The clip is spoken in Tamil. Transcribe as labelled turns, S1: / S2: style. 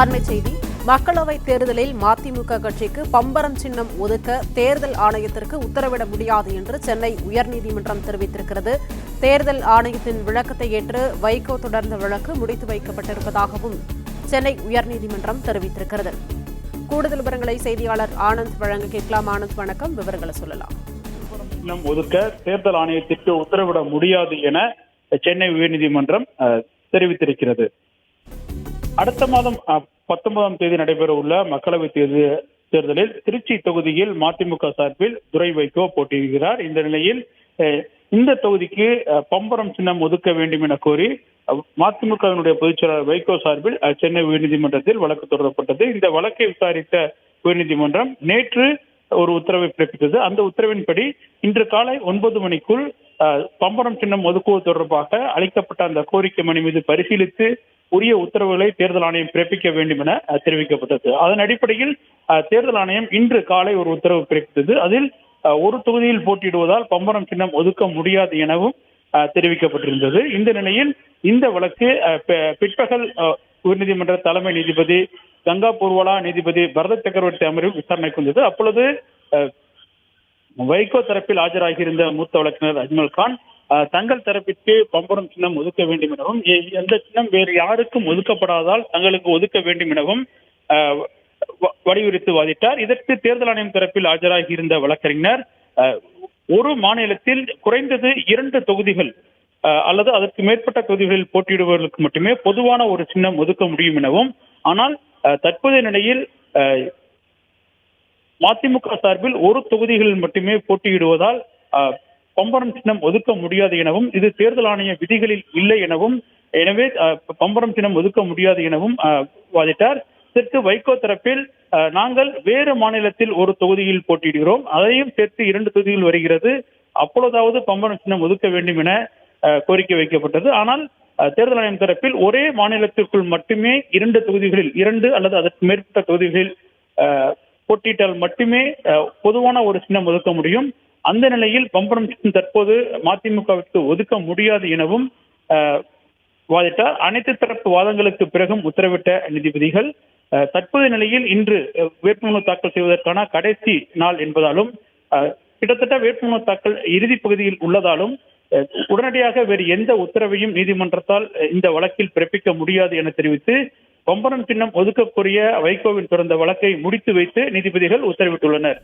S1: அண்மை செய்தி. மக்களவை தேர்தலில் மதிமுக கட்சிக்கு பம்பரம் சின்னம் ஒதுக்க தேர்தல் ஆணையத்திற்கு உத்தரவிட முடியாது என்று சென்னை உயர்நீதிமன்றம் தெரிவித்திருக்கிறது. தேர்தல் ஆணையத்தின் விளக்கத்தை ஏற்று வைகோ தொடர்ந்த வழக்கு முடித்து வைக்கப்பட்டிருப்பதாகவும் சென்னை உயர்நீதிமன்றம் தெரிவித்திருக்கிறது. கூடுதல் விவரங்களை செய்தியாளர் ஆனந்த் வழங்க கேட்கலாம். ஆனந்த், வணக்கம். விவரங்களை சொல்லலாம்.
S2: சின்னம் ஒதுக்க தேர்தல் ஆணையத்திற்கு உத்தரவிட முடியாது என சென்னை உயர்நீதிமன்றம் தெரிவித்திருக்கிறது. அடுத்த மாதம் 19ஆம் தேதி நடைபெற உள்ள மக்களவை தேர்தலில் திருச்சி தொகுதியில் மதிமுக சார்பில் துரை வைகோ போட்டியிடுகிறார். இந்த நிலையில் இந்த தொகுதிக்கு பம்பரம் சின்னம் ஒதுக்க வேண்டும் என கோரி மதிமுகவினுடைய பொதுச்செயலாளர் வைகோ சார்பில் சென்னை உயர்நீதிமன்றத்தில் வழக்கு தொடரப்பட்டது. இந்த வழக்கை விசாரித்த உயர்நீதிமன்றம் நேற்று ஒரு உத்தரவை பிறப்பித்தது. அந்த உத்தரவின்படி இன்று காலை 9 மணிக்குள் பம்பரம் சின்னம் ஒதுக்குவது தொடர்பாக அளிக்கப்பட்ட அந்த கோரிக்கை மனு மீது பரிசீலித்து உரிய உத்தரவுகளை தேர்தல் ஆணையம் பிறப்பிக்க வேண்டும் என தெரிவிக்கப்பட்டது. அதன் அடிப்படையில் தேர்தல் ஆணையம் இன்று காலை ஒரு உத்தரவு பிறப்பித்தது. அதில் ஒரு தொகுதியில் போட்டியிடுவதால் பம்பரம் சின்னம் ஒதுக்க முடியாது எனவும் தெரிவிக்கப்பட்டிருந்தது. இந்த நிலையில் இந்த வழக்கு பிற்பகல் உயர்நீதிமன்ற தலைமை நீதிபதி கங்கா பூர்வாலா, நீதிபதி பரத சக்கரவர்த்தி அமர்வில் விசாரணைக்கு வந்தது. அப்பொழுது வைகோ தரப்பில் ஆஜராகியிருந்த மூத்த வழக்கறிஞர் அஜ்மல் கான் தங்கள் தரப்பிற்கு பம்பரம் சின்னம் ஒதுக்க வேண்டும் எனவும், எந்த சின்னம் வேறு யாருக்கும் ஒதுக்கப்படாதால் தங்களுக்கு ஒதுக்க வேண்டும் எனவும் வலியுறுத்தி வாதிட்டார். இதற்கு தேர்தல் ஆணையம் தரப்பில் ஆஜராகியிருந்த வழக்கறிஞர் ஒரு மாநிலத்தில் குறைந்தது 2 தொகுதிகள் அல்லது அதற்கு மேற்பட்ட தொகுதிகளில் போட்டியிடுபவர்களுக்கு மட்டுமே பொதுவான ஒரு சின்னம் ஒதுக்க முடியும் எனவும், ஆனால் தற்போதைய நிலையில் மதிமுக சார்பில் ஒரு தொகுதிகளில் மட்டுமே போட்டியிடுவதால் பம்பரம் சின்னம் ஒதுக்க முடியாது எனவும், இது தேர்தல் ஆணைய விதிகளில் இல்லை எனவும், எனவே பம்பரம் சின்னம் ஒதுக்க முடியாது எனவும் வாதிட்டார். இதற்கு வைகோ தரப்பில் நாங்கள் வேறு மாநிலத்தில் ஒரு தொகுதியில் போட்டியிடுகிறோம், அதையும் சேர்த்து 2 தொகுதிகள் வருகிறது, அப்பொழுதாவது பம்பரம் சின்னம் ஒதுக்க வேண்டும் என கோரிக்கை வைக்கப்பட்டது. ஆனால் தேர்தல் ஆணையம் தரப்பில் ஒரே மாநிலத்திற்குள் மட்டுமே 2 தொகுதிகளில் 2 அல்லது அதற்கு மேற்பட்ட தொகுதிகளில் போட்டியிட்டால் மட்டுமே பொதுவான ஒரு சின்னம் ஒதுக்க முடியும். அந்த நிலையில் பம்பரம் சின்னம் தற்போது மதிமுகவிற்கு ஒதுக்க முடியாது எனவும் வாதிட்டார். அனைத்து தரப்பு வாதங்களுக்கு பிறகும் உத்தரவிட்ட நீதிபதிகள் தற்போதைய நிலையில் இன்று வேட்புமனு தாக்கல் செய்வதற்கான கடைசி நாள் என்பதாலும், கிட்டத்தட்ட வேட்புமனு தாக்கல் இறுதி பகுதியில் உள்ளதாலும் உடனடியாக வேறு எந்த உத்தரவையும் நீதிமன்றத்தால் இந்த வழக்கில் பிறப்பிக்க முடியாது என தெரிவித்து பம்பரம் சின்னம் ஒதுக்க கோரிய வைகோவின் தொடர்ந்த வழக்கை முடித்து வைத்து நீதிபதிகள் உத்தரவிட்டுள்ளனர்.